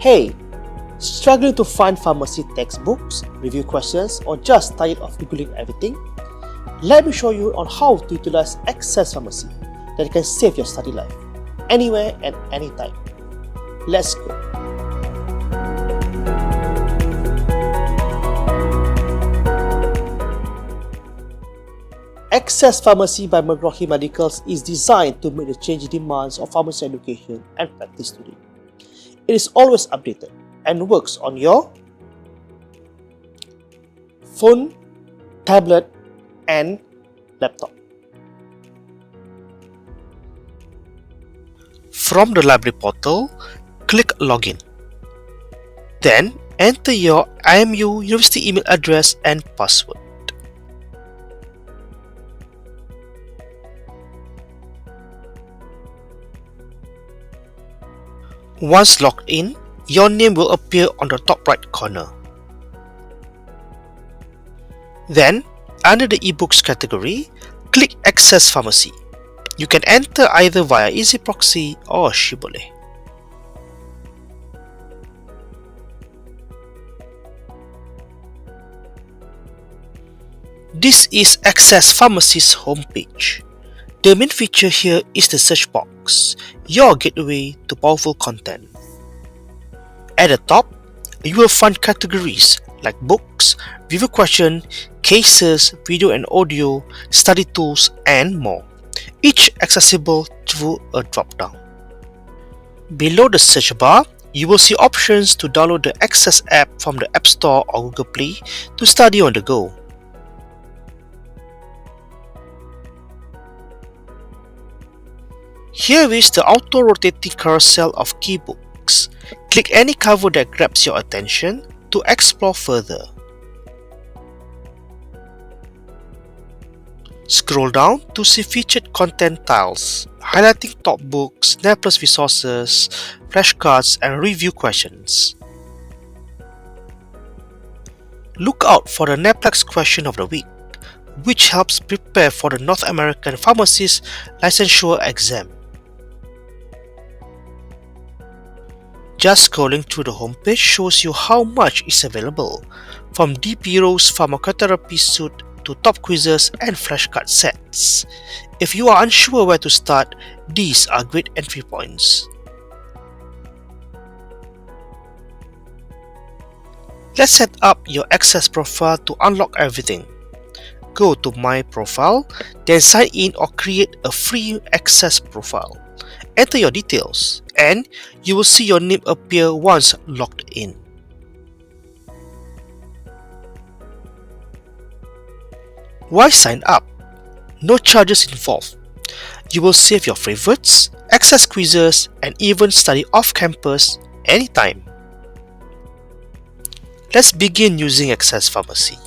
Hey, struggling to find pharmacy textbooks, review questions, or just tired of Googling everything? Let me show you on how to utilize AccessPharmacy that can save your study life, anywhere and anytime. Let's go. AccessPharmacy by McGraw-Hill Medicals is designed to meet the changing demands of pharmacy education and practice today. It is always updated and works on your phone, tablet, and laptop. From the library portal, click Login. Then enter your IMU University email address and password. Once logged in, your name will appear on the top right corner. Then, under the eBooks category, click AccessPharmacy. You can enter either via Easy Proxy or Shibboleth. This is AccessPharmacy's homepage. The main feature here is the search box, your gateway to powerful content. At the top, you will find categories like books, review question, cases, video and audio, study tools, and more, each accessible through a drop-down. Below the search bar, you will see options to download the Access app from the App Store or Google Play to study on the go. Here is the auto-rotating carousel of key books. Click any cover that grabs your attention to explore further. Scroll down to see featured content tiles, highlighting top books, NAPLAS resources, flashcards, and review questions. Look out for the NAPLAS question of the week, which helps prepare for the North American Pharmacist Licensure exam. Just scrolling through the homepage shows you how much is available, from Deep Heroes Pharmacotherapy Suite to top quizzes and flashcard sets. If you are unsure where to start, these are great entry points. Let's set up your Access profile to unlock everything. Go to My Profile, then sign in or create a free Access profile. Enter your details, and you will see your name appear once logged in. Why sign up? No charges involved. You will save your favorites, access quizzes, and even study off-campus anytime. Let's begin using AccessPharmacy.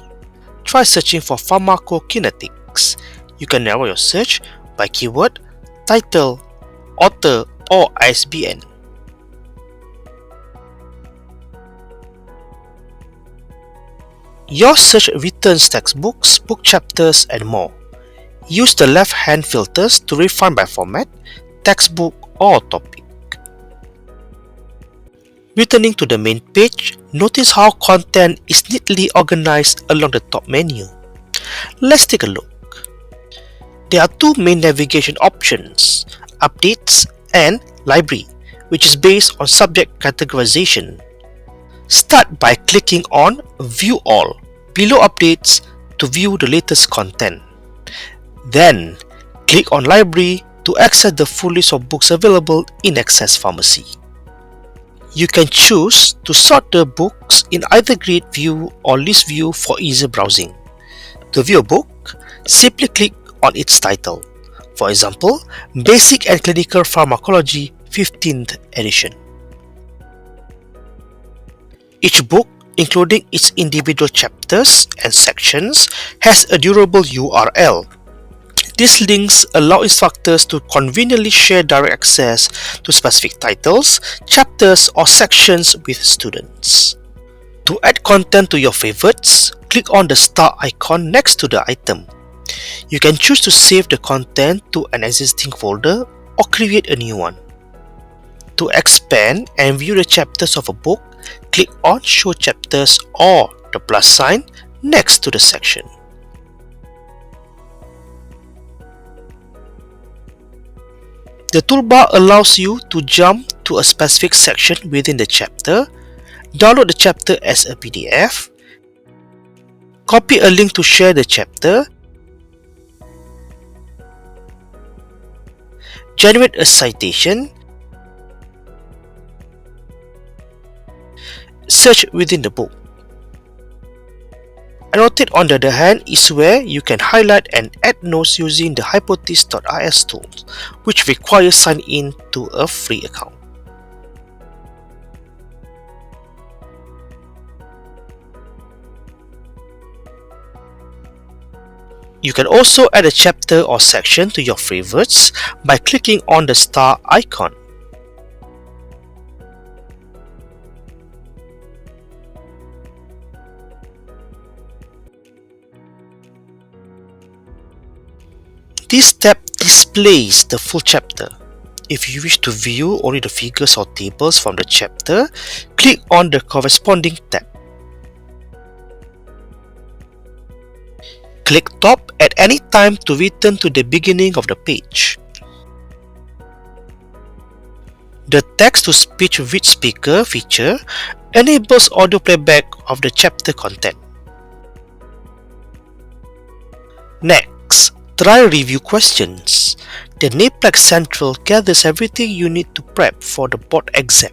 Try searching for pharmacokinetics. You can narrow your search by keyword, title, author, or ISBN. Your search returns textbooks, book chapters, and more. Use the left-hand filters to refine by format, textbook, or topic. Returning to the main page, notice how content is neatly organized along the top menu. Let's take a look. There are two main navigation options: Updates and Library, which is based on subject categorization. Start by clicking on View All below Updates to view the latest content. Then, click on Library to access the full list of books available in AccessPharmacy. You can choose to sort the books in either Grid View or List View for easier browsing. To view a book, simply click on its title. For example, Basic and Clinical Pharmacology 15th edition. Each book, including its individual chapters and sections, has a durable URL. These links allow instructors to conveniently share direct access to specific titles, chapters, or sections with students. To add content to your favorites, click on the star icon next to the item. You can choose to save the content to an existing folder or create a new one. To expand and view the chapters of a book, click on Show Chapters or the plus sign next to the section. The toolbar allows you to jump to a specific section within the chapter, download the chapter as a PDF, copy a link to share the chapter, generate a citation, search within the book. Annotate, on the other hand, is where you can highlight and add notes using the hypothesis.is tool, which requires sign in to a free account. You can also add a chapter or section to your favorites by clicking on the star icon. This tab displays the full chapter. If you wish to view only the figures or tables from the chapter, click on the corresponding tab. Click Top at any time to return to the beginning of the page. The text-to-speech with speaker feature enables audio playback of the chapter content. Next, try review questions. The NAPLAC Central gathers everything you need to prep for the board exam.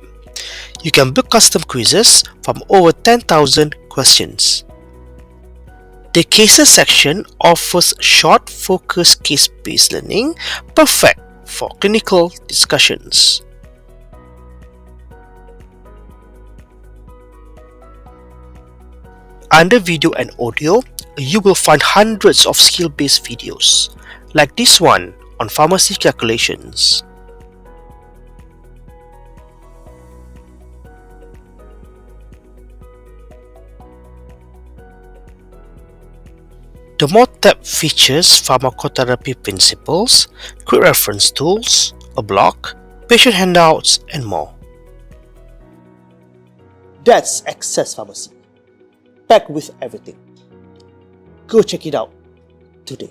You can book custom quizzes from over 10,000 questions. The Cases section offers short, focused case-based learning, perfect for clinical discussions. Under Video and Audio, you will find hundreds of skill-based videos, like this one on pharmacy calculations. The More tab features pharmacotherapy principles, quick reference tools, a blog, patient handouts, and more. That's AccessPharmacy, packed with everything. Go check it out today.